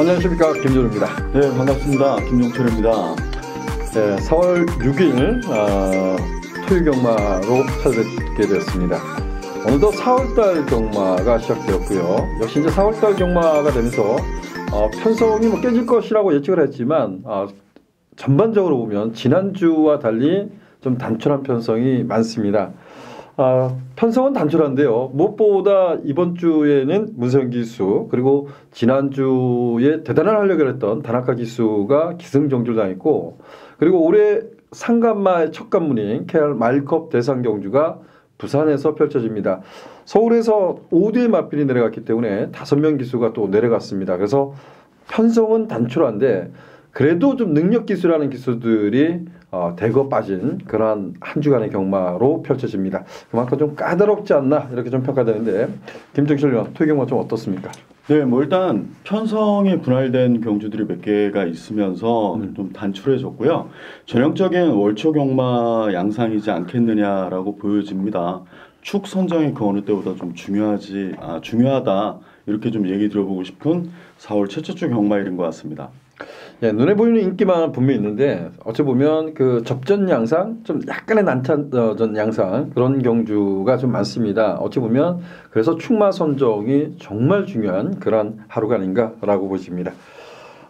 안녕하십니까, 김준호입니다. 네, 반갑습니다. 김종철입니다. 네, 4월 6일 토요 경마로 찾아뵙게 되었습니다. 오늘도 4월달 경마가 시작되었고요. 역시 이제 4월달 경마가 되면서 편성이 뭐 깨질 것이라고 예측을 했지만 전반적으로 보면 지난주와 달리 좀 단촐한 편성이 많습니다. 편성은 단촐한데요. 무엇보다 이번 주에는 문세영 기수, 그리고 지난주에 대단한 활약을 했던 다나카 기수가 기승전결당했고, 그리고 올해 상간마의 첫 관문인 KR 마일컵 대상 경주가 부산에서 펼쳐집니다. 서울에서 5대의 마필이 내려갔기 때문에 5명 기수가 또 내려갔습니다. 그래서 편성은 단촐한데 그래도 좀 능력 기수라는 기수들이 대거 빠진 그러한 한 주간의 경마로 펼쳐집니다. 그만큼 좀 까다롭지 않나 이렇게 좀 평가되는데, 김정철 의원, 토요 경마 좀 어떻습니까? 네, 뭐 일단 편성에 분할된 경주들이 몇 개가 있으면서 좀 단촐해졌고요. 전형적인 월초 경마 양상이지 않겠느냐라고 보여집니다. 축 선정이 그 어느 때보다 좀 중요하다 이렇게 좀 얘기 들어보고 싶은 4월 첫째 주 경마일인 것 같습니다. 네, 눈에 보이는 인기만 분명히 있는데 어찌 보면 그 접전 양상, 좀 약간의 난타전 양상 그런 경주가 좀 많습니다. 어찌 보면 그래서 축마 선정이 정말 중요한 그런 하루가 아닌가라고 보십니다.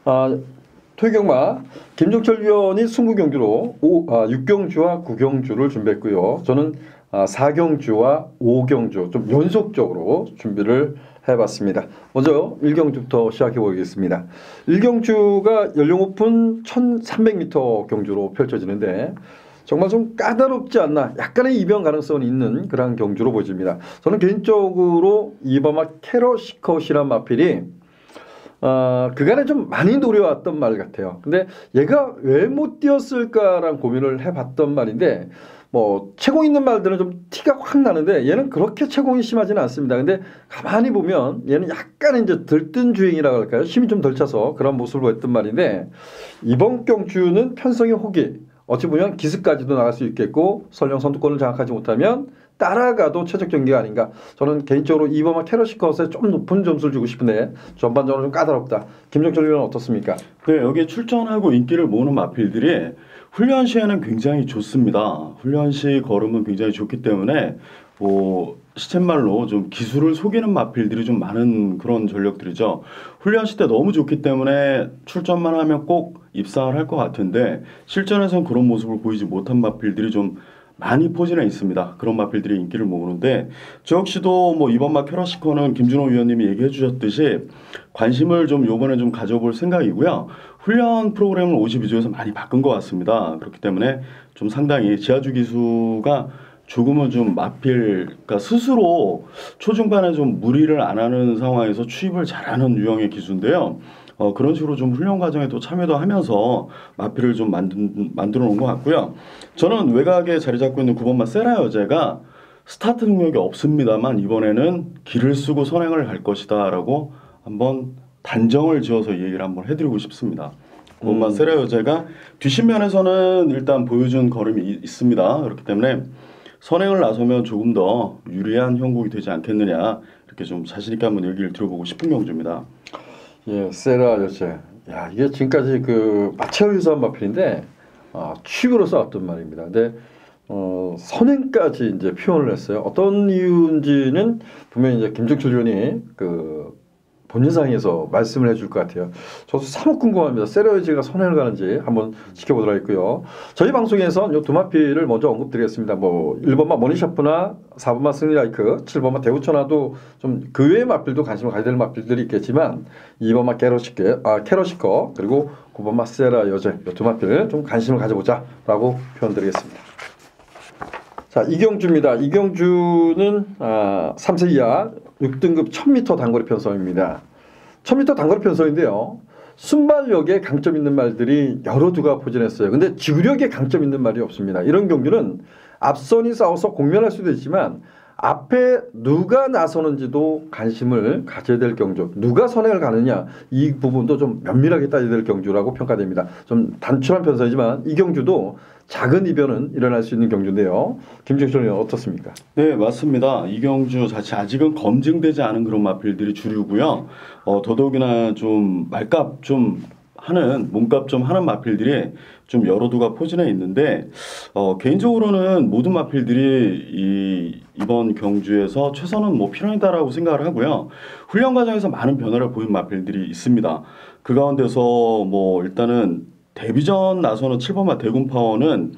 토요 경마 김종철 위원이 승부 경주로 6경주와 9경주를 준비했고요. 저는 4경주와 5경주 좀 연속적으로 준비를 해봤습니다. 먼저 1경주부터 시작해 보겠습니다. 1경주가 연령 오픈 1300m 경주로 펼쳐지는데 정말 좀 까다롭지 않나, 약간의 이변 가능성이 있는 그런 경주로 보여집니다. 저는 개인적으로 이범아 캐러시컷이란 마필이 그간에 좀 많이 노려왔던 말 같아요. 근데 얘가 왜 못 뛰었을까라는 고민을 해봤던 말인데, 뭐 채공 있는 말들은 좀 티가 확 나는데 얘는 그렇게 채공이 심하지는 않습니다. 근데 가만히 보면 얘는 약간 이제 들뜬 주행이라고 할까요? 힘이 좀 덜 차서 그런 모습을 보였던 말인데, 이번 경주는 편성의 호기, 어찌 보면 기습까지도 나갈 수 있겠고 설령 선두권을 장악하지 못하면 따라가도 최적 경기가 아닌가. 저는 개인적으로 이범아 캐러시컷에 좀 높은 점수를 주고 싶은데 전반적으로 좀 까다롭다. 김정철 의원은 어떻습니까? 네, 여기에 출전하고 인기를 모으는 마필들이 훈련 시에는 굉장히 좋습니다. 훈련 시 걸음은 굉장히 좋기 때문에 시쳇말로 좀 기술을 속이는 마필들이 좀 많은 그런 전력들이죠. 훈련 시 때 너무 좋기 때문에 출전만 하면 꼭 입상을 할 것 같은데 실전에서는 그런 모습을 보이지 못한 마필들이 좀 많이 포진해 있습니다. 그런 마필들이 인기를 모으는데 저 역시도 이번 마 캐러시컷은 김준호 위원님이 얘기해 주셨듯이 관심을 좀 요번에 좀 가져볼 생각이고요. 훈련 프로그램을 52조에서 많이 바꾼 것 같습니다. 그렇기 때문에 좀 상당히 지하주 기수가 조금은 좀 마필, 그러니까 스스로 초중반에 좀 무리를 안 하는 상황에서 추입을 잘하는 유형의 기수인데요. 그런 식으로 좀 훈련 과정에 또 참여도 하면서 마필을 좀 만들어 놓은 것 같고요. 저는 외곽에 자리 잡고 있는 9번마 세라 여제가 스타트 능력이 없습니다만 이번에는 기를 쓰고 선행을 할 것이다 라고 한번 단정을 지어서 이 얘기를 한번 해드리고 싶습니다. 9번마 세라 여제가 뒷심면에서는 일단 보여준 걸음이 있습니다. 그렇기 때문에 선행을 나서면 조금 더 유리한 형국이 되지 않겠느냐, 이렇게 좀 자신있게 한번 얘기를 들어보고 싶은 경주입니다. 예, 세라 여제. 야, 이게 지금까지 그 마차오 유사한 마필인데 취급으로 싸웠던 말입니다. 근데 선행까지 이제 표현을 했어요. 어떤 이유인지는 분명히 이제 김정철 의원이 그 본인상에서 말씀을 해줄 것 같아요. 저도 사뭇 궁금합니다. 세라여제가 선행을 가는지 한번 지켜보도록 하겠고요. 저희 방송에서 이 두 마필을 먼저 언급드리겠습니다. 1번마 머니샤프나 4번마 승리라이크, 7번마 대우천하도 좀 그 외의 마필도 관심을 가져야 될 마필들이 있겠지만 2번마 캐러시컷 그리고 9번마 세라여제, 이 두 마필을 좀 관심을 가져보자 라고 표현드리겠습니다. 자, 이경주입니다. 이경주는 3세 이하 6등급 1000m 단거리 편성입니다. 1000m 단거리 편성인데요. 순발력에 강점 있는 말들이 여러 두가 포진했어요. 근데 지구력에 강점 있는 말이 없습니다. 이런 경주는 앞선이 싸워서 공면할 수도 있지만 앞에 누가 나서는지도 관심을 가져야 될 경주, 누가 선행을 가느냐 이 부분도 좀 면밀하게 따져야 될 경주라고 평가됩니다. 좀 단출한 편성이지만 이 경주도 작은 이변은 일어날 수 있는 경주인데요. 김정철 의원 어떻습니까? 네, 맞습니다. 이 경주 자체 아직은 검증되지 않은 그런 마필들이 주류고요. 더더욱이나 좀 말값 좀 하는 몸값 좀 하는 마필들이 좀 여러 두가 포진해 있는데 개인적으로는 모든 마필들이 이번 경주에서 최선은 뭐 필연이다라고 생각을 하고요. 훈련 과정에서 많은 변화를 보인 마필들이 있습니다. 그 가운데서 뭐 일단은 데뷔전 나서는 7번마 대군파워는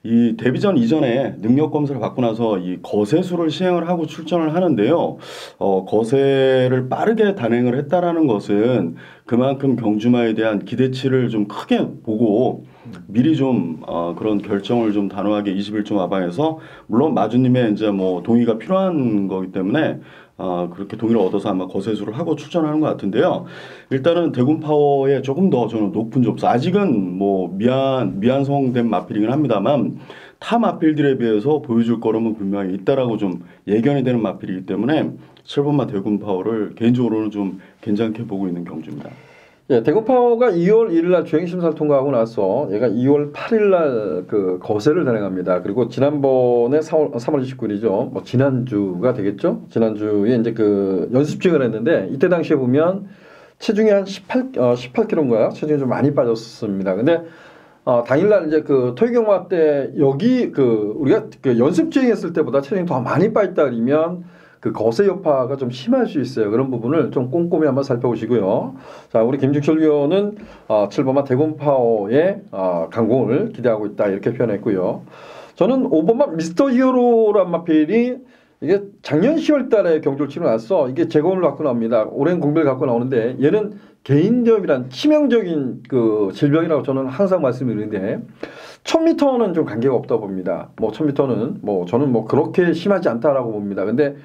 이 데뷔전 이전에 능력 검사를 받고 나서 이 거세수를 시행을 하고 출전을 하는데요. 거세를 빠르게 단행을 했다라는 것은 그만큼 경주마에 대한 기대치를 좀 크게 보고 미리 좀 그런 결정을 좀 단호하게 21조 마방에서 물론 마주님의 이제 뭐 동의가 필요한 거기 때문에 그렇게 동의를 얻어서 아마 거세수를 하고 출전하는 것 같은데요. 일단은 대군파워에 조금 더 저는 높은 점수. 아직은 뭐 미완성된 마필이긴 합니다만 타 마필들에 비해서 보여줄 거름은 분명히 있다라고 좀 예견이 되는 마필이기 때문에 7번마 대군파워를 개인적으로는 좀 괜찮게 보고 있는 경주입니다. 예, 대구파워가 2월 1일 날 주행심사를 통과하고 나서 얘가 2월 8일 날 그 거세를 단행합니다. 그리고 지난번에 3월 29일이죠. 뭐 지난주가 되겠죠. 지난주에 이제 그 연습 주행을 했는데 이때 당시에 보면 체중이 한 18kg인가요? 체중이 좀 많이 빠졌습니다. 근데 당일날 이제 그 토익경마 때 여기 그 우리가 그 연습 주행했을 때보다 체중이 더 많이 빠졌다 그러면 그 거세 여파가 좀 심할 수 있어요. 그런 부분을 좀 꼼꼼히 한번 살펴보시고요. 자, 우리 김중철 위원은 7번마 대군파워의 강공을 기대하고 있다 이렇게 표현했고요. 저는 5번마 미스터 히어로란 마필이 이게 작년 10월달에 경주를 치러놨어. 이게 재건을 갖고 나옵니다. 오랜 공백을 갖고 나오는데 얘는 개인염이란 치명적인 그 질병이라고 저는 항상 말씀드리는데 1000m는 좀 관계가 없다 봅니다. 뭐 1000m는 뭐 저는 뭐 그렇게 심하지 않다라고 봅니다. 근데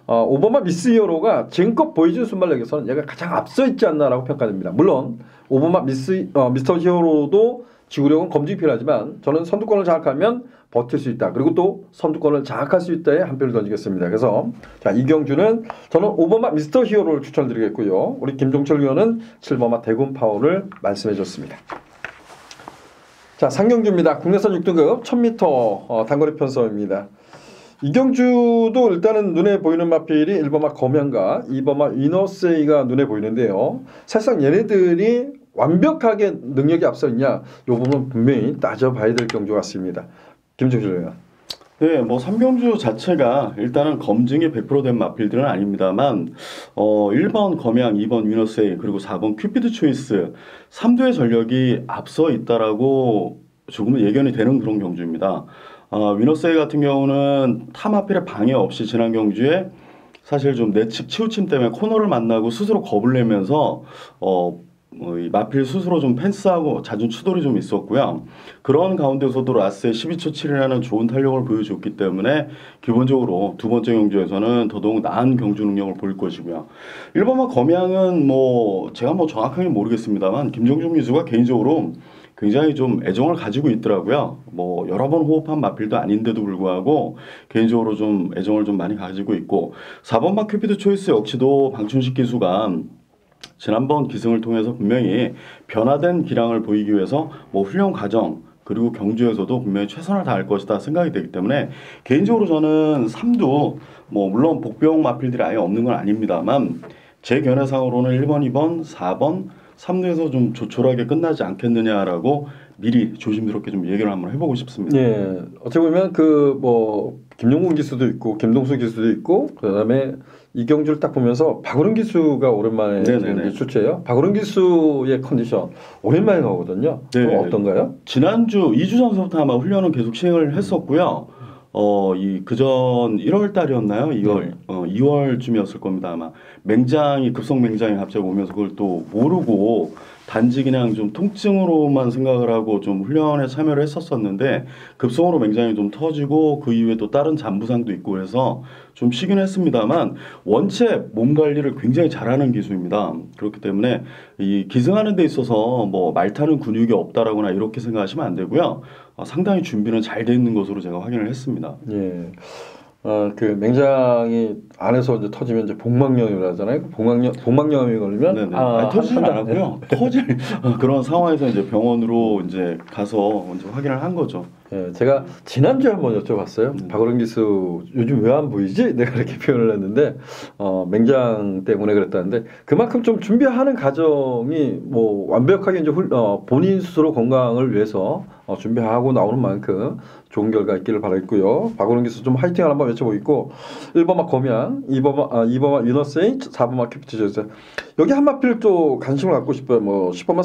오바마 미스 히어로가 지금껏 보여준 순발력에서는 얘가 가장 앞서 있지 않나라고 평가됩니다. 물론 오바마 미스터 히어로도 지구력은 검증이 필요하지만 저는 선두권을 장악하면 버틸 수 있다. 그리고 또 선두권을 장악할 수 있다에 한 표를 던지겠습니다. 그래서 자, 이 경주는 저는 오바마 미스터 히어로를 추천드리겠고요. 우리 김종철 위원은 7번마 대군파워를 말씀해 줬습니다. 자, 상경주입니다. 국내선 6등급 1000m 단거리 편성입니다. 이 경주도 일단은 눈에 보이는 마필이 1번마 검양과 2번마 위너세이가 눈에 보이는데요. 사실상 얘네들이 완벽하게 능력이 앞서 있냐 이 부분은 분명히 따져봐야 될 경주 같습니다. 김정실 의원. 네, 뭐 3경주 자체가 일단은 검증이 100%된 마필들은 아닙니다만 1번 검양, 2번 위너세이 그리고 4번 큐피드 초이스 3두의 전력이 앞서 있다라고 조금은 예견이 되는 그런 경주입니다. 위너세이 같은 경우는 타 마필의 방해 없이 지난 경주에 사실 좀 내측 치우침 때문에 코너를 만나고 스스로 겁을 내면서 이 마필 스스로 좀 펜스하고 잦은 추돌이 좀 있었고요. 그런 가운데서도 라스의 12초 7이라는 좋은 탄력을 보여줬기 때문에 기본적으로 두 번째 경주에서는 더더욱 나은 경주 능력을 보일 것이고요. 1번마 검양은 뭐 제가 뭐 정확하게 모르겠습니다만 김정중 기수가 개인적으로 굉장히 좀 애정을 가지고 있더라고요. 뭐 여러 번 호흡한 마필도 아닌데도 불구하고 개인적으로 좀 애정을 좀 많이 가지고 있고 4번마 큐피드 초이스 역시도 방춘식 기수가 지난번 기승을 통해서 분명히 변화된 기량을 보이기 위해서 뭐 훈련 과정 그리고 경주에서도 분명히 최선을 다할 것이다 생각이 되기 때문에 개인적으로 저는 3두 뭐 물론 복병 마필들이 아예 없는 건 아닙니다만 제 견해상으로는 1번, 2번, 4번 3루에서 좀 조촐하게 끝나지 않겠느냐라고 미리 조심스럽게 좀 얘기를 한번 해보고 싶습니다. 예, 어찌 보면 그 뭐 김용문 기수도 있고 김동수 기수도 있고 그다음에 이 경주를 딱 보면서 박우른 기수가 오랜만에 출제해요. 박우른 기수의 컨디션 오랜만에 나오거든요. 네. 어떤가요? 지난주 2주 전부터 아마 훈련은 계속 시행을 했었고요. 이 그전 1월 달이었나요? 2월 2월쯤이었을 겁니다. 아마 맹장이 급성 맹장이 갑자기 오면서 그걸 또 모르고 단지 그냥 좀 통증으로만 생각을 하고 좀 훈련에 참여를 했었었는데 급성으로 맹장이 좀 터지고 그 이후에 또 다른 잔부상도 있고 그래서 좀 쉬긴 했습니다만 원체 몸 관리를 굉장히 잘하는 기수입니다. 그렇기 때문에 이 기승하는 데 있어서 뭐 말타는 근육이 없다라거나 이렇게 생각하시면 안 되고요. 상당히 준비는 잘 돼 있는 것으로 제가 확인을 했습니다. 예. 그 맹장이 안에서 이제 터지면 이제 복막염이라고 하잖아요. 복막염이 걸리면 네네. 아니, 터지진 않았고요. 터질 그런 상황에서 이제 병원으로 이제 가서 이제 확인을 한 거죠. 예, 제가 지난주에 한번 여쭤봤어요. 박원영 기수 요즘 왜 안 보이지? 내가 이렇게 표현을 했는데 맹장 때문에 그랬다는데 그만큼 좀 준비하는 과정이 뭐 완벽하게 이제 본인 스스로 건강을 위해서 준비하고 나오는 만큼 좋은 결과 있기를 바라겠고요. 박원영 기수 좀 화이팅을 한번 외쳐보고 1번마 검양, 2번마 위너세인, 4번마 캐피티 조이스 여기 한마필 또 관심을 갖고 싶어요. 뭐 10번마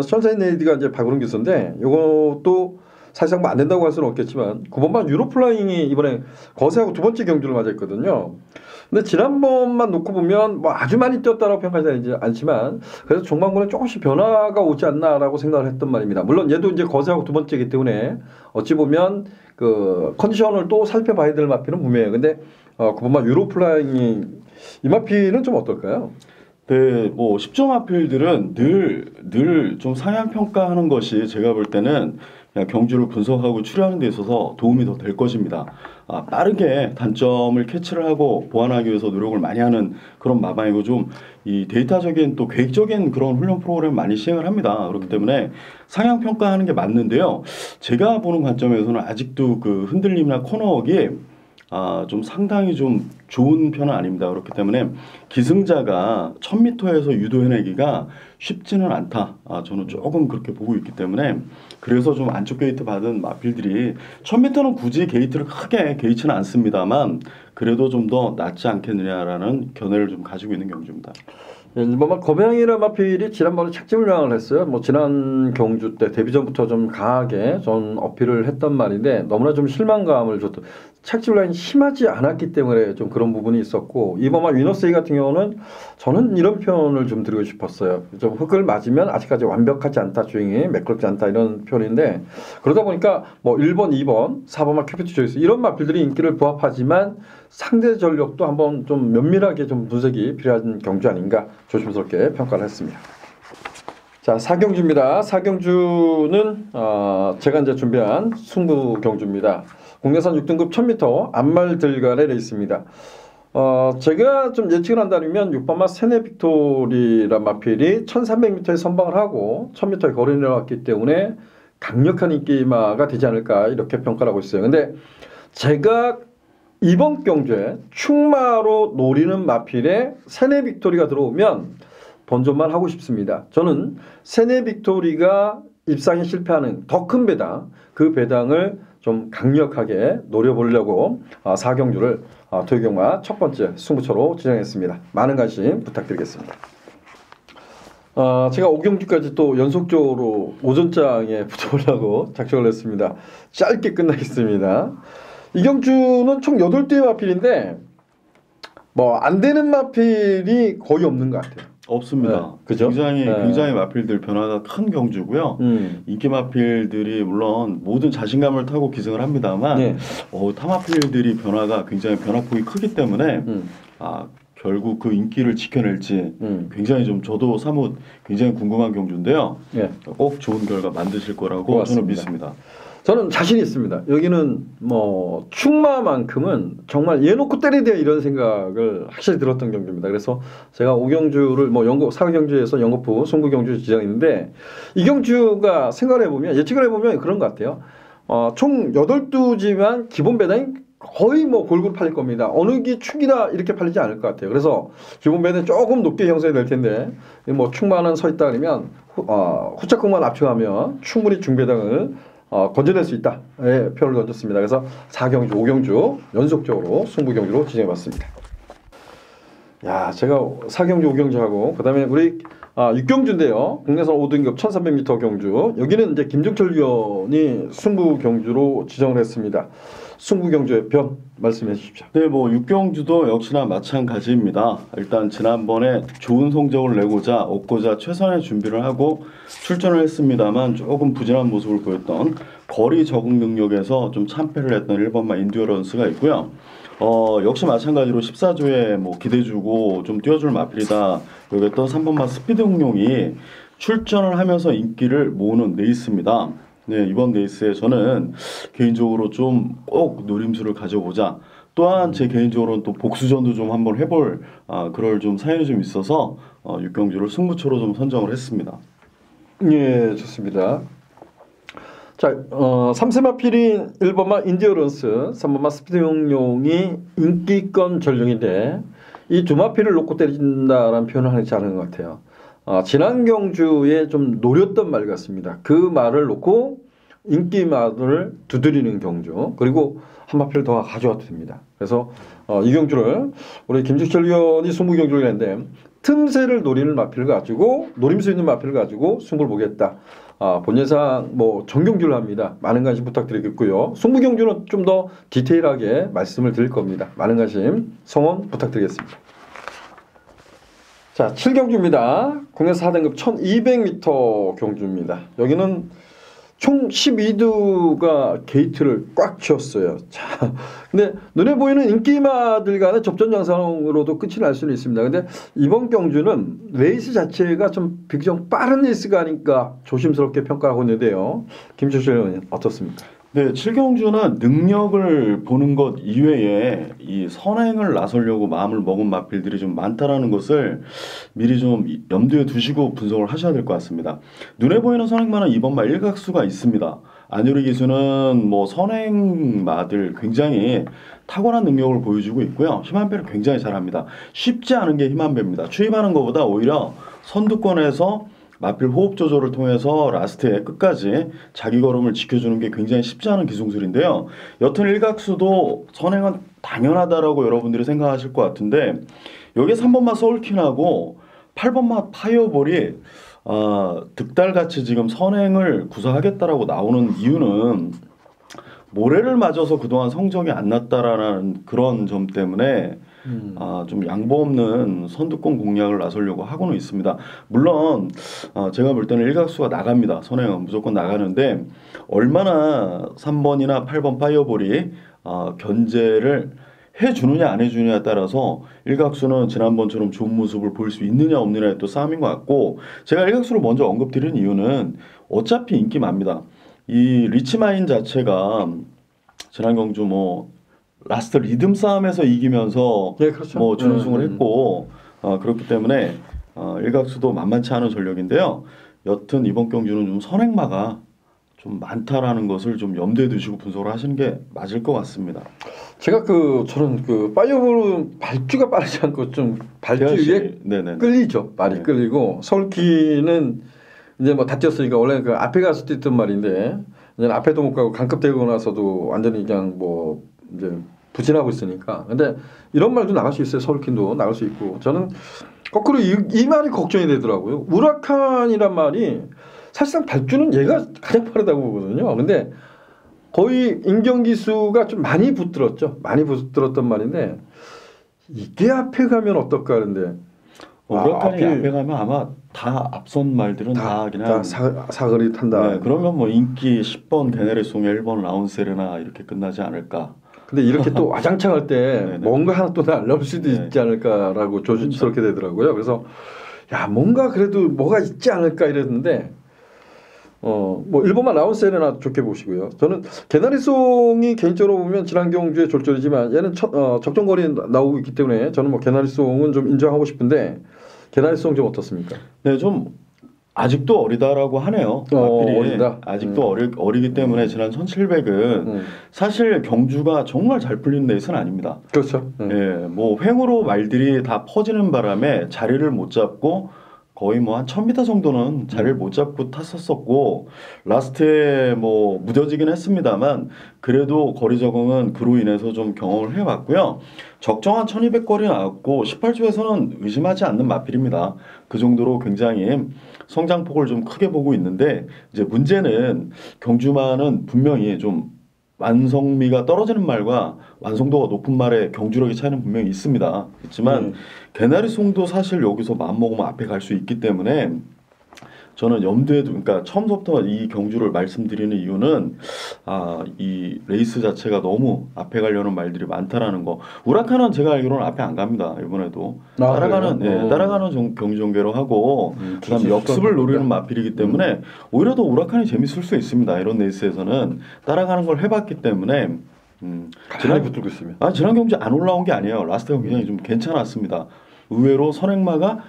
선샤인 레이디가 이제 박원영 기수인데 요것도 사실상 뭐 안 된다고 할 수는 없겠지만 9번만 유로플라잉이 이번에 거세하고 두 번째 경주를 맞았거든요. 근데 지난번만 놓고 보면 뭐 아주 많이 뛰었다라고 평가되지 않지만 그래서 종방군에 조금씩 변화가 오지 않나라고 생각을 했던 말입니다. 물론 얘도 이제 거세하고 두 번째이기 때문에 어찌 보면 그 컨디션을 또 살펴봐야 될 마필은 분명해요. 근데 9번만 유로플라잉이 이 마필은 좀 어떨까요? 네, 뭐 10점 마필들은 늘 좀 상향 평가하는 것이 제가 볼 때는 그냥 경주를 분석하고 추려하는 데 있어서 도움이 더 될 것입니다. 빠르게 단점을 캐치를 하고 보완하기 위해서 노력을 많이 하는 그런 마방이고 좀 이 데이터적인 또 계획적인 그런 훈련 프로그램 많이 시행을 합니다. 그렇기 때문에 상향 평가하는 게 맞는데요. 제가 보는 관점에서는 아직도 그 흔들림이나 코너웍이 좀 상당히 좀 좋은 편은 아닙니다. 그렇기 때문에 기승자가 1000m에서 유도해내기가 쉽지는 않다. 저는 조금 그렇게 보고 있기 때문에 그래서 좀 안쪽 게이트 받은 마필들이 1000m는 굳이 게이트를 크게 개의치는 않습니다만 그래도 좀 더 낫지 않겠느냐라는 견해를 좀 가지고 있는 경주입니다. 일본만 검양이라 마필이 지난번에 착지 훈련을 했어요. 뭐 지난 경주 때 데뷔전부터 좀 강하게 좀 어필을 했단 말인데 너무나 좀 실망감을 줬던 착지 훈련이 심하지 않았기 때문에 좀 그런 부분이 있었고 이번만 위너스이 같은 경우는 저는 이런 표현을 좀 드리고 싶었어요. 좀 흙을 맞으면 아직까지 완벽하지 않다, 주행이 매끄럽지 않다 이런 표현인데 그러다 보니까 뭐 1번, 2번, 4번만 큐피트 조이스 이런 마필들이 인기를 부합하지만 상대 전력도 한번 좀 면밀하게 좀 분석이 필요한 경주 아닌가 조심스럽게 평가를 했습니다. 자, 4경주입니다. 4경주는 제가 이제 준비한 승부 경주입니다. 국내산 6등급 1000m 안말 들간의 레이스입니다. 제가 좀 예측을 한다면 6번마 세네 빅토리란 마필이 1300m에 선방을 하고 1000m에 거리를 내려왔기 때문에 강력한 인기마가 되지 않을까 이렇게 평가를 하고 있어요. 근데 제가 이번 경주에 충마로 노리는 마필에 세네 빅토리가 들어오면 번전만 하고 싶습니다. 저는 세네 빅토리가 입상에 실패하는 더 큰 배당, 그 배당을 좀 강력하게 노려보려고 4경주를 토요경마 첫 번째 승부처로 지정했습니다. 많은 관심 부탁드리겠습니다. 제가 5경주까지 또 연속적으로 오전장에 붙여보려고 작정을 했습니다. 짧게 끝나겠습니다. 이 경주는 총 8대의 마필인데 뭐 안 되는 마필이 거의 없는 것 같아요. 없습니다. 네, 그죠? 굉장히 마필들 변화가 큰 경주고요. 인기 마필들이 물론 모든 자신감을 타고 기승을 합니다만 타 마필들이 변화가 굉장히 변화폭이 크기 때문에 결국 그 인기를 지켜낼지 굉장히 좀 저도 사뭇 굉장히 궁금한 경주인데요. 꼭 좋은 결과 만드실 거라고 고맙습니다. 저는 믿습니다. 저는 자신 있습니다. 여기는 뭐 충마만큼은 정말 얘 놓고 때려야 돼 이런 생각을 확실히 들었던 경주입니다. 그래서 제가 5경주를 뭐 4경주에서 연거푸 송구경주 지정했는데 이 경주가 생각을 해보면 예측을 해보면 그런 것 같아요. 총 8두지만 기본 배당이 거의 뭐 골고루 팔릴 겁니다. 어느 게 축이다 이렇게 팔리지 않을 것 같아요. 그래서 기본 배당이 조금 높게 형성이 될 텐데 뭐 충만은 서 있다 그러면 후착금만 압축하면 충분히 중배당을 건져낼 수 있다. 표를 던졌습니다. 그래서 4경주, 5경주 연속적으로 승부경주로 지정해봤습니다. 야, 제가 4경주, 5경주하고 그 다음에 우리 6경주인데요. 국내선 5등급 1300m 경주. 여기는 이제 김정철 위원이 승부경주로 지정을 했습니다. 승부경주의 변 말씀해 주십시오. 네, 뭐 6경주도 역시나 마찬가지입니다. 일단 지난번에 좋은 성적을 내고자 얻고자 최선의 준비를 하고 출전을 했습니다만 조금 부진한 모습을 보였던 거리 적응 능력에서 좀 참패를 했던 1번마 인듀어런스가 있고요. 역시 마찬가지로 14조에 뭐 기대주고 좀 뛰어줄 마필이다 여겼던 3번마 스피드 응용이 출전을 하면서 인기를 모으는 레이스입니다. 네, 이번 레이스에 저는 개인적으로 좀 꼭 노림수를 가져보자 또한 제 개인적으로는 또 복수전도 좀 한번 해볼 그럴 좀 사연이 좀 있어서 6경주를 승부처로 좀 선정을 했습니다. 예, 좋습니다. 자, 3세마 필인 1번마 인디어런스, 3번마 스피드용용이 인기권 전령인데 이 두 마필을 놓고 때린다라는 표현을 하지 않은 것 같아요. 지난 경주에 좀 노렸던 말 같습니다. 그 말을 놓고 인기마를 두드리는 경주, 그리고 한 마필을 더 가져와도 됩니다. 그래서 이 경주를 우리 김주철 위원이 승부 경주를 했는데 틈새를 노리는 마필을 가지고 노림수 있는 마필을 가지고 승부를 보겠다. 본 예상 뭐 정경주를 합니다. 많은 관심 부탁드리겠고요. 승부 경주는 좀 더 디테일하게 말씀을 드릴 겁니다. 많은 관심 성원 부탁드리겠습니다. 자, 7경주입니다. 국내 4등급 1200m 경주입니다. 여기는 총 12두가 게이트를 꽉 채웠어요. 자, 근데 눈에 보이는 인기마들 간의 접전 양상으로도 끝이 날 수는 있습니다. 근데 이번 경주는 레이스 자체가 좀 비교적 빠른 레이스가 아닐까 조심스럽게 평가하고 있는데요. 김철철 의원님 어떻습니까? 네, 7경주는 능력을 보는 것 이외에 이 선행을 나서려고 마음을 먹은 마필들이 좀 많다라는 것을 미리 좀 염두에 두시고 분석을 하셔야 될 것 같습니다. 눈에 보이는 선행마는 이번 마 일각수가 있습니다. 안유리 기수는 뭐 선행마들 굉장히 탁월한 능력을 보여주고 있고요. 힘한배를 굉장히 잘합니다. 쉽지 않은 게 힘한배입니다. 추임하는 것보다 오히려 선두권에서 마필 호흡 조절을 통해서 라스트에 끝까지 자기 걸음을 지켜주는 게 굉장히 쉽지 않은 기술인데요. 여튼 일각수도 선행은 당연하다라고 여러분들이 생각하실 것 같은데 여기에 3번마 서울킨하고 8번마 파이어볼이 득달같이 지금 선행을 구사하겠다라고 나오는 이유는 모래를 맞아서 그동안 성적이 안 났다라는 그런 점 때문에 좀 양보 없는 선두권 공략을 나서려고 하고는 있습니다. 물론 제가 볼 때는 일각수가 나갑니다. 선행은 무조건 나가는데 얼마나 3번이나 8번 파이어볼이 견제를 해주느냐 안 해주느냐에 따라서 일각수는 지난번처럼 좋은 모습을 볼 수 있느냐 없느냐의 또 싸움인 것 같고 제가 일각수를 먼저 언급드리는 이유는 어차피 인기마입니다. 이 리치마인 자체가 지난 경주 뭐 라스트 리듬 싸움에서 이기면서 네, 그렇죠. 뭐 준우승을 했고 그렇기 때문에 일각수도 만만치 않은 전력인데요. 여튼 이번 경주는 좀 선행마가 좀 많다라는 것을 좀 염두에 두시고 분석을 하시는 게 맞을 것 같습니다. 제가 저는 파이어볼은 발주가 빠르지 않고 좀 발주 위에 끌리죠. 말이 끌리고 서울키는 이제 뭐 다 뛰었으니까 원래 그 앞에 가서 뛰던 말인데 이제 앞에도 못 가고 강급되고 나서도 완전히 그냥 뭐 이제 부진하고 있으니까. 근데 이런 말도 나갈 수 있어요. 서울킨도 나갈 수 있고. 저는 거꾸로 이 말이 걱정이 되더라고요. 우라칸이란 말이 사실상 발주는 얘가 가장 빠르다고 보거든요. 근데 거의 인경기수가 좀 많이 붙들었죠. 많이 붙들었던 말인데 이게 앞에 가면 어떨까 하는데 우라칸이 앞에 가면 아마 다 앞선 말들은 다 그냥 사거리 탄다. 네, 그러면 뭐 인기 10번 게네레송의 1번 라운세르나 이렇게 끝나지 않을까. 근데 이렇게 또 와장창 할 때 뭔가 하나 또 날라올 수도 있지 않을까라고 조심스럽게 되더라고요. 그래서 야 뭔가 그래도 뭐가 있지 않을까 이랬는데 뭐 1번만 라운세르나 좋게 보시고요. 저는 개나리송이 개인적으로 보면 지난 경주의 졸졸이지만 얘는 적정거리에 나오고 있기 때문에 저는 뭐 개나리송은 좀 인정하고 싶은데 개나리송 좀 어떻습니까? 네, 좀 아직도 어리다라고 하네요. 어리다. 아직도 어리기 때문에 지난 1700은 사실 경주가 정말 잘 풀리는 레이스는 아닙니다. 그렇죠. 예, 뭐 횡으로 말들이 다 퍼지는 바람에 자리를 못 잡고 거의 뭐 한 1000m 정도는 자리를 못 잡고 탔었었고 라스트에 뭐 무뎌지긴 했습니다만 그래도 거리 적응은 그로 인해서 좀 경험을 해봤고요. 적정한 1200거리 나왔고 18조에서는 의심하지 않는 마필입니다. 그 정도로 굉장히 성장폭을 좀 크게 보고 있는데 이제 문제는 경주마는 분명히 좀 완성미가 떨어지는 말과 완성도가 높은 말의 경주력의 차이는 분명히 있습니다. 있지만 개나리송도 사실 여기서 마음먹으면 앞에 갈 수 있기 때문에 저는 염두에 그러니까 처음부터 이 경주를 말씀드리는 이유는 이 레이스 자체가 너무 앞에 가려는 말들이 많다라는 거. 우라카는 제가 알기로는 앞에 안 갑니다. 이번에도 따라가는 경주 전개로 하고 그다음 역습을 노리는 마필이기 때문에 오히려 더 우라칸이 재밌을 수 있습니다. 이런 레이스에서는 따라가는 걸 해봤기 때문에 가만히 붙들고 있으면. 지난 경기 안 올라온 게 아니에요. 라스트가 굉장히 좀 괜찮았습니다. 의외로 선행마가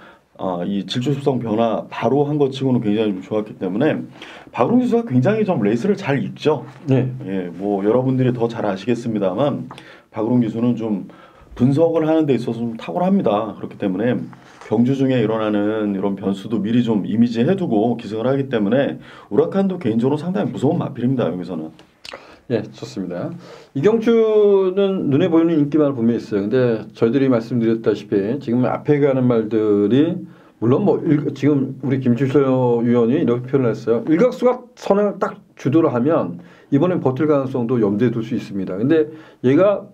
이 질주 습성 변화 바로 한 것 치고는 굉장히 좀 좋았기 때문에 박웅 기수가 굉장히 좀 레이스를 잘 읽죠. 네. 예, 뭐 여러분들이 더 잘 아시겠습니다만 박웅 기수는 좀 분석을 하는 데 있어서 좀 탁월합니다. 그렇기 때문에 경주 중에 일어나는 이런 변수도 미리 좀 이미지해두고 기승을 하기 때문에 우라칸도 개인적으로 상당히 무서운 마필입니다. 여기서는. 예, 좋습니다. 이경주는 눈에 보이는 인기만 분명히 있어요. 근데 저희들이 말씀드렸다시피 지금 앞에 가는 말들이 물론 뭐 지금 우리 김주철 위원이 이렇게 표현을 했어요. 일각수가 선행을 딱 주도를 하면 이번엔 버틸 가능성도 염두에 둘 수 있습니다. 근데 얘가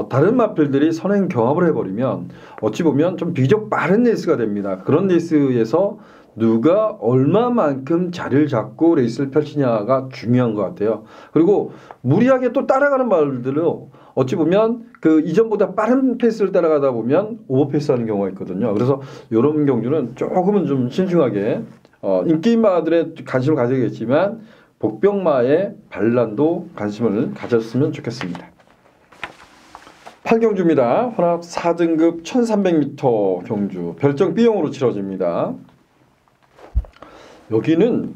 다른 마필들이 선행 경합을 해버리면 어찌 보면 좀 비교적 빠른 레이스가 됩니다. 그런 레이스에서 누가 얼마만큼 자리를 잡고 레이스를 펼치냐가 중요한 것 같아요. 그리고 무리하게 또 따라가는 말들로 어찌 보면 그 이전보다 빠른 페이스를 따라가다 보면 오버페이스하는 경우가 있거든요. 그래서 이런 경주는 조금은 좀 신중하게 인기마들의 관심을 가져야겠지만 복병마의 반란도 관심을 가졌으면 좋겠습니다. 8경주입니다. 혼합 4등급 1300m 경주 별정 B형으로 치러집니다. 여기는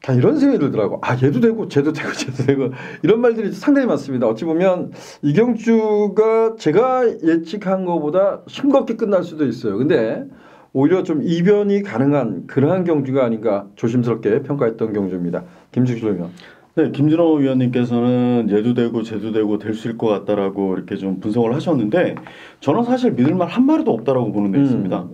다 이런 생각이 들더라고. 얘도 되고 쟤도 되고 쟤도 되고 이런 말들이 상당히 많습니다. 어찌 보면 이 경주가 제가 예측한 것보다 싱겁게 끝날 수도 있어요. 근데 오히려 좀 이변이 가능한 그러한 경주가 아닌가 조심스럽게 평가했던 경주입니다. 김주실 의원. 네, 김준호 위원님께서는 얘도 되고 쟤도 되고 될 수 있을 것 같다라고 이렇게 좀 분석을 하셨는데 저는 사실 믿을 만 한 마리도 없다라고 보는 데 있습니다.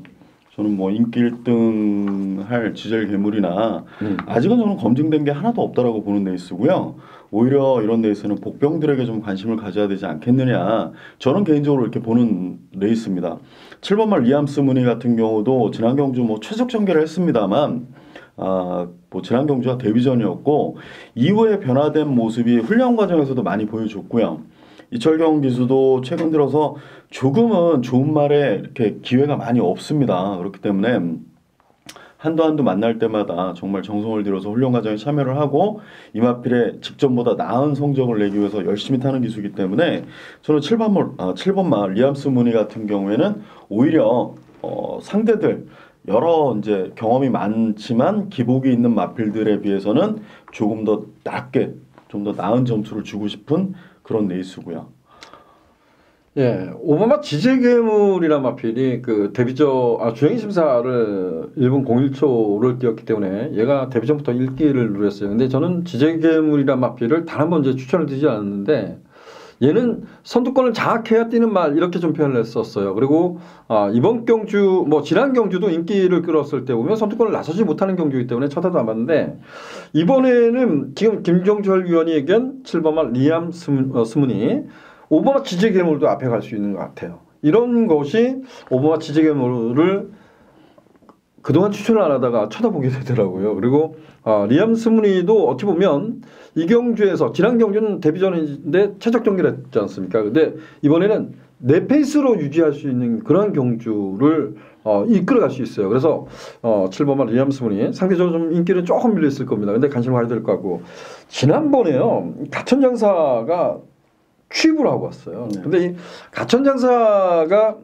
저는 뭐 인기 1등 할 지젤 괴물이나 아직은 저는 검증된 게 하나도 없다라고 보는 레이스고요. 오히려 이런 레이스는 복병들에게 좀 관심을 가져야 되지 않겠느냐. 저는 개인적으로 이렇게 보는 레이스입니다. 7번말 리암스 무니 같은 경우도 지난 경주 뭐 최적 전개를 했습니다만 뭐 지난 경주가 데뷔전이었고 이후에 변화된 모습이 훈련 과정에서도 많이 보여줬고요. 이철경 기수도 최근 들어서 조금은 좋은 말에 이렇게 기회가 많이 없습니다. 그렇기 때문에 한두 만날 때마다 정말 정성을 들여서 훈련 과정에 참여를 하고 이마필에 직전보다 나은 성적을 내기 위해서 열심히 타는 기수이기 때문에 저는 7번말 리암스 무니 같은 경우에는 오히려 상대들 여러 이제 경험이 많지만 기복이 있는 마필들에 비해서는 조금 더 낮게 좀 더 나은 점수를 주고 싶은 그런 레이스고요. 예, 오바마 지젤괴물이란 마필이 그 데뷔전 주행 심사를 일본 01초를 뛰었기 때문에 얘가 데뷔전부터 1기를 누렸어요. 근데 저는 지젤괴물이란 마필을 단 한 번 추천을 드리지 않았는데 얘는 선두권을 장악해야 뛰는 말 이렇게 좀 표현을 했었어요. 그리고 이번 경주 뭐 지난 경주도 인기를 끌었을 때 보면 선두권을 나서지 못하는 경주이기 때문에 쳐다도 안 봤는데 이번에는 지금 김종철 위원이 얘기한 7번말 리암 스무니 오버마 지제괴물도 앞에 갈 수 있는 것 같아요. 이런 것이 오버마 지제괴물을 그동안 추천을 안 하다가 쳐다보게 되더라고요. 그리고 리암 스무니도 어찌 보면 이 경주에서 지난 경주는 데뷔전인데 최적 경기를 했지 않습니까? 근데 이번에는 내 페이스로 유지할 수 있는 그런 경주를 이끌어갈 수 있어요. 그래서 7번만 리암 스무니 상대적으로 좀 인기는 조금 밀려있을 겁니다. 근데 관심을 가져야 될 것 같고 지난번에요 가천장사가 취입을 하고 왔어요. 근데 이 가천장사가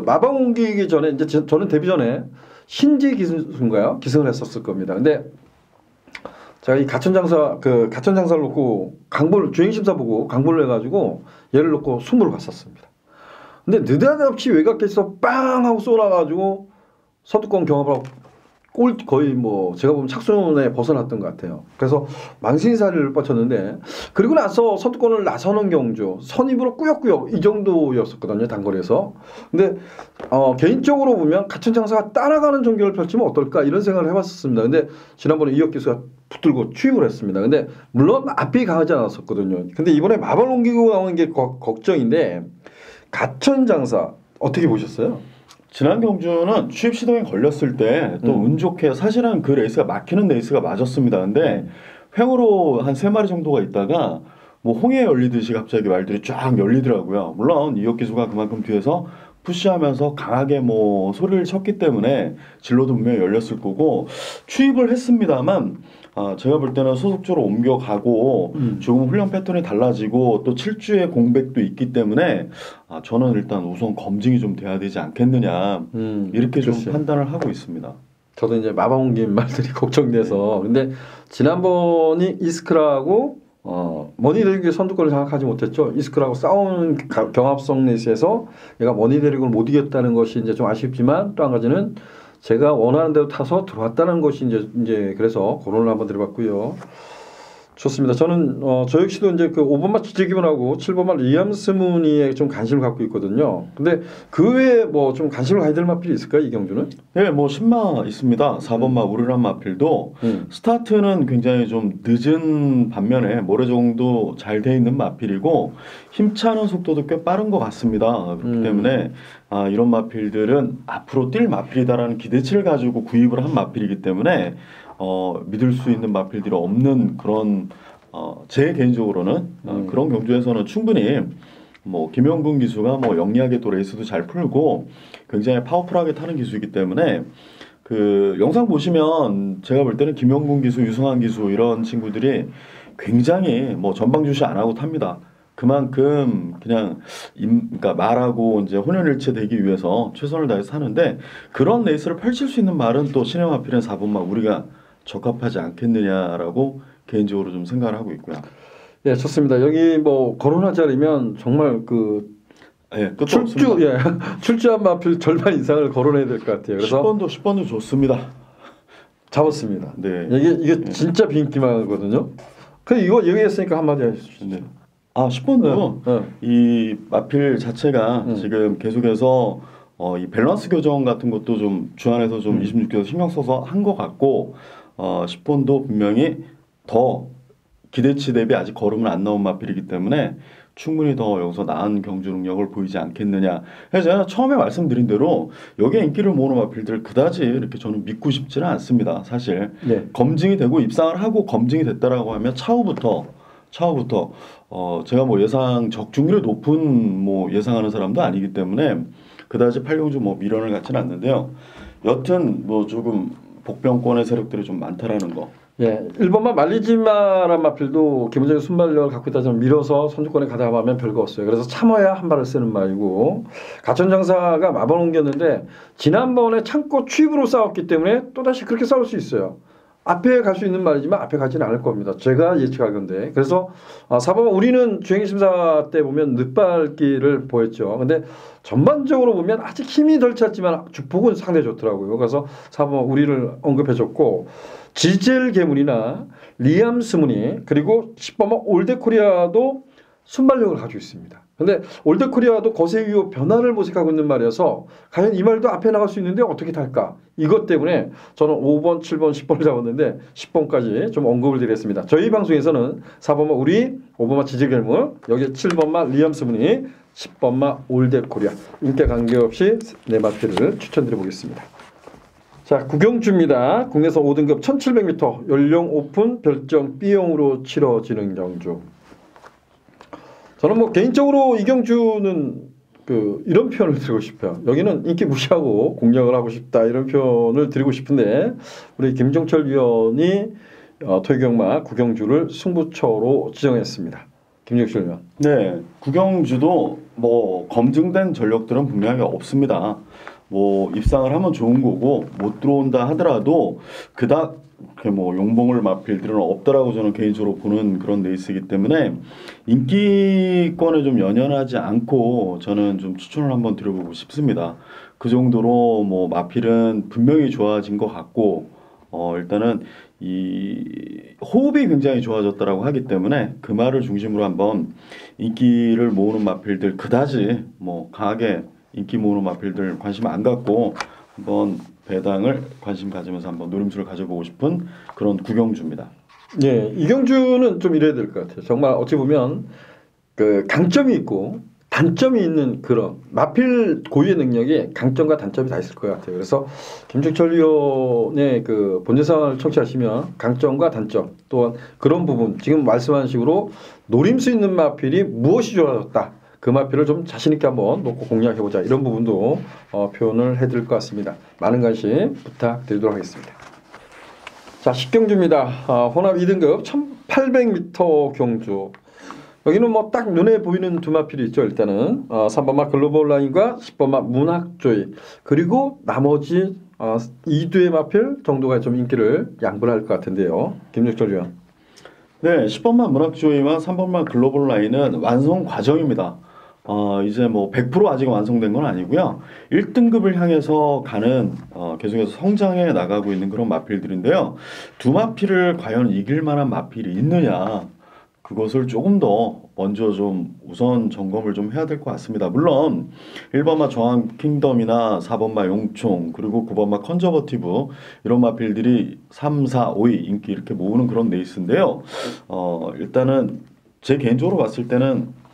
마방 옮기기 전에 이제 저는 데뷔 전에 신지 기승인가요? 기승을 했었을 겁니다. 근데 제가 이 가천장사를 놓고 주행심사 보고 강보를 해가지고 얘를 놓고 숨으로 갔었습니다. 근데 느닷없이 외곽에서 빵 하고 쏘나가지고 선두권 경합을 하고 거의 뭐 제가 보면 착순에 벗어났던 것 같아요. 그래서 망신살이를 뻗쳤는데 그리고 나서 선두권을 나서는 경주 선입으로 꾸역꾸역 이 정도였었거든요. 단거리에서. 근데 개인적으로 보면 가천장사가 따라가는 전개를 펼치면 어떨까 이런 생각을 해봤었습니다. 근데 지난번에 이혁 기수가 붙들고 취입을 했습니다. 근데 물론 앞이 강하지 않았었거든요. 근데 이번에 마발 옮기고 나오는 게 걱정인데 가천장사 어떻게 보셨어요? 지난 경주는 취입 시동에 걸렸을 때 또 운 좋게 사실은 그 레이스가 막히는 레이스가 맞았습니다. 근데 횡으로 한 3마리 정도가 있다가 뭐 홍해 열리듯이 갑자기 말들이 쫙 열리더라고요. 물론 이혁 기수가 그만큼 뒤에서 푸시하면서 강하게 뭐 소리를 쳤기 때문에 진로도 분명히 열렸을 거고 추입을 했습니다만 제가 볼 때는 소속주로 옮겨가고 조금 훈련 패턴이 달라지고 또 7주의 공백도 있기 때문에 저는 일단 우선 검증이 좀 돼야 되지 않겠느냐 이렇게 좀 글쎄. 판단을 하고 있습니다. 저도 이제 마방옮긴 말들이 걱정돼서 근데 지난번이 이스크라고 머니 대륙의 선두권을 장악하지 못했죠. 이스크라고 싸우는 경합성 레이스에서 얘가 머니 대륙을 못 이겼다는 것이 이제 좀 아쉽지만 또 한 가지는 제가 원하는 대로 타서 들어왔다는 것이 이제 그래서 거론을 한번 드려봤고요. 좋습니다. 저는 저 역시도 이제 그 5번마 지제기본하고 7번마 리암스무니에 좀 관심을 갖고 있거든요. 근데 그 외에 뭐 좀 관심을 가야 될 마필이 있을까요, 이경주는? 네, 뭐 신마 있습니다. 4번마 우르란 마필도 스타트는 굉장히 좀 늦은 반면에 모래정도 잘 돼 있는 마필이고 힘차는 속도도 꽤 빠른 것 같습니다. 그렇기 때문에 이런 마필들은 앞으로 뛸 마필이다라는 기대치를 가지고 구입을 한 마필이기 때문에 믿을 수 있는 마필들이 없는 그런 제 개인적으로는 그런 경주에서는 충분히 뭐 김영근 기수가 뭐 영리하게 또 레이스도 잘 풀고 굉장히 파워풀하게 타는 기수이기 때문에 그 영상 보시면 제가 볼 때는 김영근 기수, 유승환 기수 이런 친구들이 굉장히 뭐 전방주시 안 하고 탑니다. 그만큼 그냥 그러니까 말하고 이제 혼연일체 되기 위해서 최선을 다해서 하는데 그런 레이스를 펼칠 수 있는 말은 또 시네마필은 4번마 우리가 적합하지 않겠느냐라고 개인적으로 좀 생각을 하고 있고요. 예, 좋습니다. 여기 뭐 거론하지 않으면 정말 그 출주한 마필 절반 이상을 거론해야 될 것 같아요. 그래서 10번도 좋습니다. 잡았습니다. 네. 이게 진짜 비인기만하거든요. 그 이거 얘기했으니까 한마디 해주시죠. 네. 10번도 이 마필 자체가 지금 계속해서 이 밸런스 교정 같은 것도 좀 주안에서 좀 26개에서 신경 써서 한 것 같고 10번도 분명히 더 기대치 대비 아직 걸음은 안 나온 마필이기 때문에 충분히 더 여기서 나은 경주 능력을 보이지 않겠느냐. 그래서 제가 처음에 말씀드린 대로 여기에 인기를 모으는 마필들 그다지 이렇게 저는 믿고 싶지는 않습니다. 사실 네. 검증이 되고 입상을 하고 검증이 됐다라고 하면 차후부터 제가 뭐 예상 적중률이 높은 뭐 예상하는 사람도 아니기 때문에 그다지 팔경주 뭐 미련을 갖지는 않는데요. 여튼 뭐 조금 복병권의 세력들이 좀 많다라는 거. 예, 1번만 말리지마란 마필도 기본적인 순발력을 갖고 있다 좀 밀어서 선두권에 가다 보면 별거 없어요. 그래서 참아야 한 발을 쓰는 말이고 가천장사가 마번 옮겼는데 지난번에 참고 취입으로 싸웠기 때문에 또다시 그렇게 싸울 수 있어요. 앞에 갈 수 있는 말이지만 앞에 가지는 않을 겁니다. 제가 예측하건데. 그래서 4번 우리는 주행심사 때 보면 늦발기를 보였죠. 근데 전반적으로 보면 아직 힘이 덜 찼지만 주폭은 상당히 좋더라고요. 그래서 4번 우리를 언급해줬고 지젤 괴물이나 리암 스무니 그리고 10번은 올드코리아도 순발력을 가지고 있습니다. 근데 올드코리아도 거세 이후 변화를 모색하고 있는 말이어서 과연 이 말도 앞에 나갈 수 있는데 어떻게 탈까? 이것 때문에 저는 5번, 7번, 10번을 잡았는데 10번까지 좀 언급을 드렸습니다. 저희 방송에서는 4번만 우리, 5번만 지질괴물, 여기 7번만 리암 스무니, 10번만 올드코리아 인기 관계없이 네 마필을 추천드려 보겠습니다. 자, 구경주입니다. 국내선 5등급 1700m 연령 오픈 별정 B형으로 치러지는 경주. 저는 뭐 개인적으로 이 경주는 이런 표현을 드리고 싶어요. 여기는 인기 무시하고 공략을 하고 싶다 이런 표현을 드리고 싶은데 우리 김종철 위원이 토요경마 구경주를 승부처로 지정했습니다. 김종철 위원. 네, 구경주도 뭐 검증된 전력들은 분명히 없습니다. 뭐 입상을 하면 좋은 거고 못 들어온다 하더라도 그닥 뭐 용봉을 마필들은 없다라고 저는 개인적으로 보는 그런 레이스이기 때문에 인기권에 좀 연연하지 않고 저는 좀 추천을 한번 드려보고 싶습니다. 그 정도로 뭐 마필은 분명히 좋아진 것 같고 일단은 이 호흡이 굉장히 좋아졌다라고 하기 때문에 그 말을 중심으로 한번 인기를 모으는 마필들 그다지 뭐 강하게 인기 모으는 마필들 관심 안 갖고 한번 배당을 관심 가지면서 한번 노림수를 가져보고 싶은 그런 구경주입니다. 네, 이 경주는 좀 이래야 될 것 같아요. 정말 어찌 보면 강점이 있고 단점이 있는 그런 마필 고유의 능력이 강점과 단점이 다 있을 것 같아요. 그래서 김종철 위원의 본예상을 청취하시면 강점과 단점 또한 그런 부분 지금 말씀하신 식으로 노림수 있는 마필이 무엇이 좋아졌다. 그 마필을 좀 자신 있게 한번 놓고 공략해보자 이런 부분도 표현을 해드릴 것 같습니다. 많은 관심 부탁드리도록 하겠습니다. 자, 10경주입니다. 혼합 2등급 1800m 경주. 여기는 뭐 딱 눈에 보이는 두 마필이 있죠. 일단은 3번마 글로벌 라인과 10번마 문학조이, 그리고 나머지 2두의 마필 정도가 좀 인기를 양분할 것 같은데요. 김육철 위원. 네, 10번만 문학조이와 3번만 글로벌 라인은 완성 과정입니다. 이제 뭐 100% 아직 완성된 건 아니고요. 1등급을 향해서 가는 계속해서 성장해 나가고 있는 그런 마필들인데요. 두 마필을 과연 이길 만한 마필이 있느냐, 그것을 조금 더 먼저 좀 우선 점검을 좀 해야 될 것 같습니다. 물론 1번마 저항 킹덤이나 4번마 용총, 그리고 9번마 컨저버티브, 이런 마필들이 3, 4, 5위 인기 이렇게 모으는 그런 레이스인데요. 일단은 제 개인적으로 봤을 때는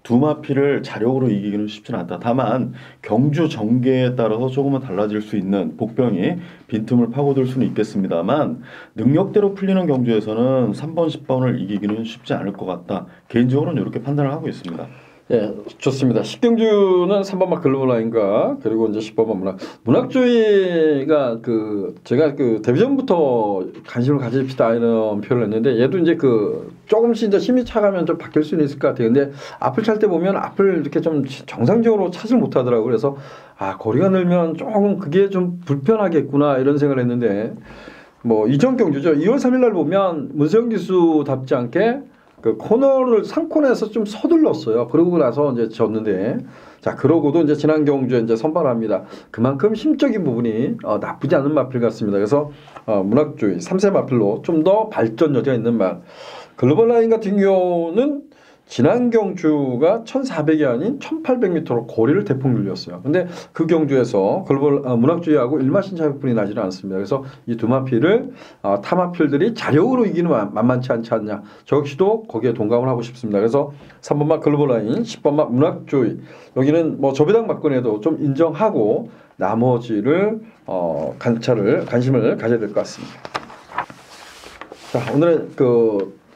두 마필을 자력으로 이기기는 쉽지는 않다. 다만 경주 전개에 따라서 조금은 달라질 수 있는 복병이 빈틈을 파고들 수는 있겠습니다만, 능력대로 풀리는 경주에서는 3번, 10번을 이기기는 쉽지 않을 것 같다. 개인적으로는 이렇게 판단을 하고 있습니다. 예, 좋습니다. 10경주는 3번마 글로벌 라인과 그리고 이제 10번마 문학조이가 제가 데뷔전부터 관심을 가집시다 이런 표현을 했는데, 얘도 이제 조금씩 이제 힘이 차가면 좀 바뀔 수는 있을 것 같아요. 근데 앞을 찰 때 보면 앞을 이렇게 좀 정상적으로 차질 못하더라고요. 그래서 거리가 늘면 조금 그게 좀 불편하겠구나 이런 생각을 했는데, 뭐 이전 경주죠. 2월 3일 날 보면 문세영 기수답지 않게 그 코너를 상코너에서 좀 서둘렀어요. 그러고 나서 이제 졌는데, 자, 그러고도 이제 지난 경주에 이제 선발합니다. 그만큼 힘적인 부분이 나쁘지 않은 마필 같습니다. 그래서 문학조이 3세 마필로 좀 더 발전 여지가 있는 말. 글로벌 라인 같은 경우는 지난 경주가 1400이 아닌 1800m로 거리를 대폭 늘렸어요. 근데 그 경주에서 글로벌 문학주의하고 일마신 차이뿐이 나지는 않습니다. 그래서 이 두 마필을 타 마필들이 자력으로 이기는 만만치 않지 않냐. 저 역시도 거기에 동감을 하고 싶습니다. 그래서 3번마 글로벌 라인, 10번마 문학주의, 여기는 뭐 저배당 박근혜도 좀 인정하고 나머지를 관심을 가져야 될 것 같습니다. 자, 오늘은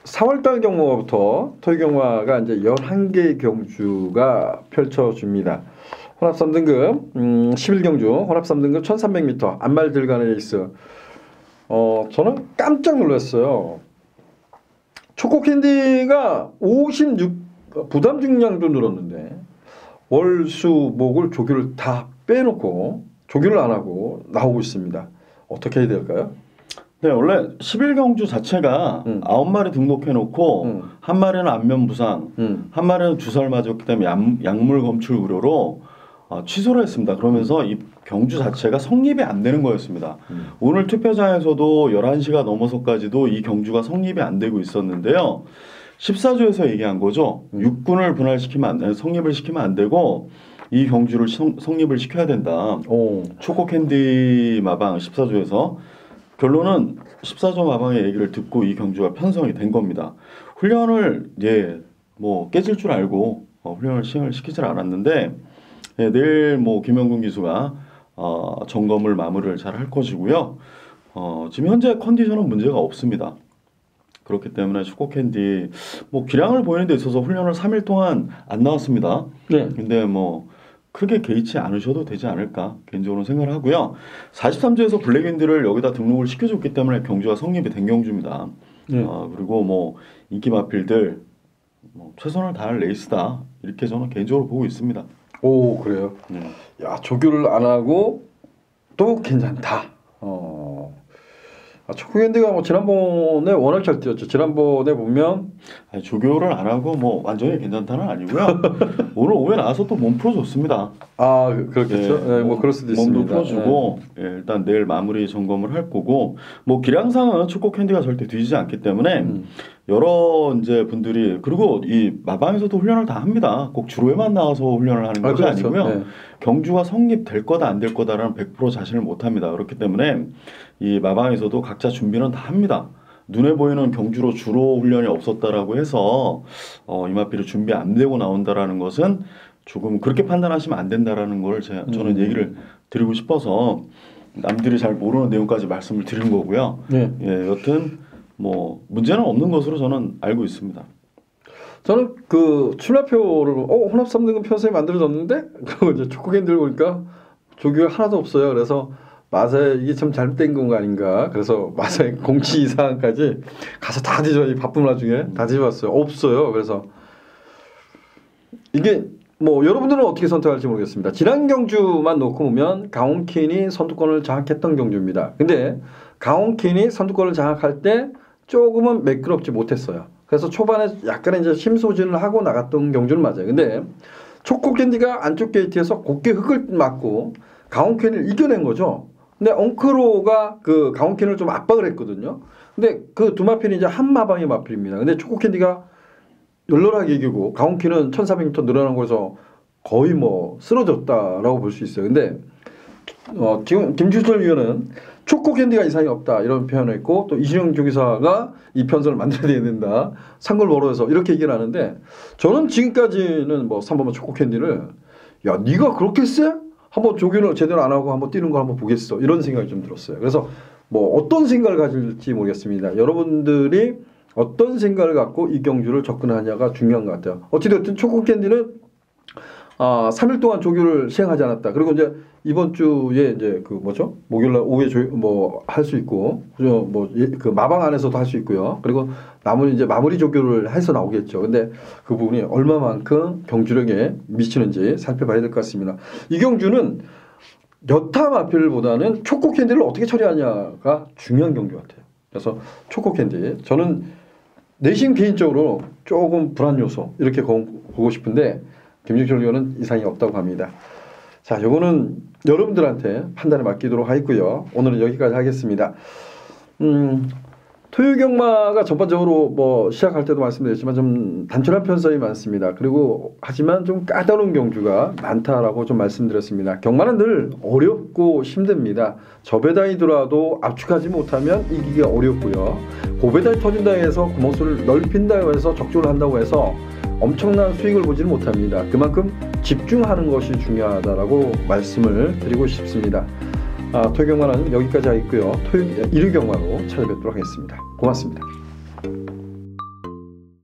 4월달 경마부터 토요 경마가 이제 11개의 경주가 펼쳐집니다. 혼합 3등급 11경주 혼합 3등급 1300m 안말 들간의 레이스. 저는 깜짝 놀랐어요. 초코캔디가 56 부담 중량도 늘었는데 월수목을 조교를 다 빼놓고 조교를 안 하고 나오고 있습니다. 어떻게 해야 될까요? 네, 원래 11경주 자체가 9마리 등록해놓고 한 마리는 안면 부상, 한 마리는 주사를 맞았기 때문에 약물 검출 우려로 취소를 했습니다. 그러면서 이 경주 자체가 성립이 안 되는 거였습니다. 오늘 투표장에서도 11시가 넘어서까지도 이 경주가 성립이 안 되고 있었는데요. 14조에서 얘기한 거죠. 육군을 성립을 시키면 안 되고 이 경주를 성립을 시켜야 된다. 초코캔디 마방 14조에서 결론은 14조 마방의 얘기를 듣고 이 경주가 편성이 된 겁니다. 훈련을 뭐 깨질 줄 알고 훈련을 시행을 시키질 않았는데, 내일 뭐 김영gun 기수가 점검을 마무리를 잘 할 것이고요. 지금 현재 컨디션은 문제가 없습니다. 그렇기 때문에 초코캔디 뭐 기량을 보이는 데 있어서 훈련을 3일 동안 안 나왔습니다. 네. 근데 뭐 크게 개의치 않으셔도 되지 않을까 개인적으로 생각을 하고요. 43조에서 블랙윈드를 여기다 등록을 시켜줬기 때문에 경주가 성립이 된 경주입니다. 그리고 뭐 인기 마필들 최선을 다할 레이스다 이렇게 저는 개인적으로 보고 있습니다. 오, 그래요? 야, 조교를 안 하고 또 괜찮다. 초코캔디가 뭐 지난번에 워낙 잘 뛰었죠. 지난번에 보면 조교를 안 하고 뭐 완전히 괜찮다는 아니고요. 오늘 오후에 나와서 또 몸 풀어줬습니다. 그렇겠죠. 네, 뭐 그럴 수도 있습니다. 몸도 풀어주고 일단 내일 마무리 점검을 할 거고, 뭐 기량상은 초코캔디가 절대 뒤지지 않기 때문에 여러 이제 분들이, 그리고 이 마방에서도 훈련을 다 합니다. 꼭 주로에만 나와서 훈련을 하는 것이 그렇죠. 아니고요. 네. 경주가 성립될 거다 안 될 거다라는 100% 자신을 못 합니다. 그렇기 때문에 이 마방에서도 각자 준비는 다 합니다. 눈에 보이는 경주로 주로 훈련이 없었다라고 해서 이마필이 준비 안 되고 나온다라는 것은 조금 그렇게 판단하시면 안 된다라는 걸 저는 얘기를 드리고 싶어서 남들이 잘 모르는 내용까지 말씀을 드린 거고요. 여튼 뭐 문제는 없는 것으로 저는 알고 있습니다. 저는 그 출마표를 혼합 3등급 편성이 만들어졌는데 그거 이제 촉구캔디를 보니까 조교가 하나도 없어요. 그래서 마사에 이게 참 잘못된 건 아닌가. 그래서 마사에 공지 사항까지 가서 다 뒤져 이 바쁜 와중에 다 뒤져봤어요. 없어요. 그래서 이게 뭐 여러분들은 어떻게 선택할지 모르겠습니다. 지난 경주만 놓고 보면 강홍킨이 선두권을 장악했던 경주입니다. 근데 강홍킨이 선두권을 장악할 때 조금은 매끄럽지 못했어요. 그래서 초반에 약간의 이제 심소진을 하고 나갔던 경주는 맞아요. 근데 초코캔디가 안쪽 게이트에서 곱게 흙을 맞고 강홍킨을 이겨낸 거죠. 근데 엉크로가 그 강홍킨을 좀 압박을 했거든요. 근데 그 두 마필이 이제 한 마방의 마필입니다. 근데 초코캔디가 널널하게 이기고 강홍킨은 1400m 늘어난 거에서 거의 뭐 쓰러졌다라고 볼 수 있어요. 근데 지금 김주철 위원은 초코캔디가 이상이 없다 이런 표현을 했고 또 이신영 조기사가 이 편성을 만들어야 된다. 상골 멀어서 이렇게 얘기를 하는데 저는 지금까지는 뭐 3번만 초코캔디를 야 네가 그렇게 세? 한번 조교를 제대로 안 하고 한번 뛰는 걸 한번 보겠어. 이런 생각이 좀 들었어요. 그래서 뭐 어떤 생각을 가질지 모르겠습니다. 여러분들이 어떤 생각을 갖고 이 경주를 접근하냐가 중요한 것 같아요. 어찌됐든 초코캔디는 3일 동안 조교를 시행하지 않았다. 그리고 이제 이번 주에 이제 그 뭐죠? 목요일날 오후에 뭐 할 수 있고, 그 마방 안에서도 할 수 있고요. 그리고 남은 이제 마무리 조교를 해서 나오겠죠. 근데 그 부분이 얼마만큼 경주력에 미치는지 살펴봐야 될 것 같습니다. 이 경주는 여타 마필보다는 초코캔디를 어떻게 처리하냐가 중요한 경주 같아요. 그래서 초코캔디 저는 내심 개인적으로 조금 불안 요소 이렇게 보고 싶은데 김종철 의원은 이상이 없다고 합니다. 자, 요거는 여러분들한테 판단을 맡기도록 하겠고요. 오늘은 여기까지 하겠습니다. 토요경마가 전반적으로 뭐 시작할 때도 말씀드렸지만 좀 단촐한 편성이 많습니다. 그리고 하지만 좀 까다로운 경주가 많다라고 좀 말씀드렸습니다. 경마는 늘 어렵고 힘듭니다. 저배당이더라도 압축하지 못하면 이기기가 어렵고요. 고배당이 터진다 해서 구멍수를 넓힌다고 해서 적조를 한다고 해서 엄청난 수익을 보지는 못합니다. 그만큼 집중하는 것이 중요하다라고 말씀을 드리고 싶습니다. 토요경마는 여기까지 하겠고요. 일요경마로 찾아뵙도록 하겠습니다. 고맙습니다.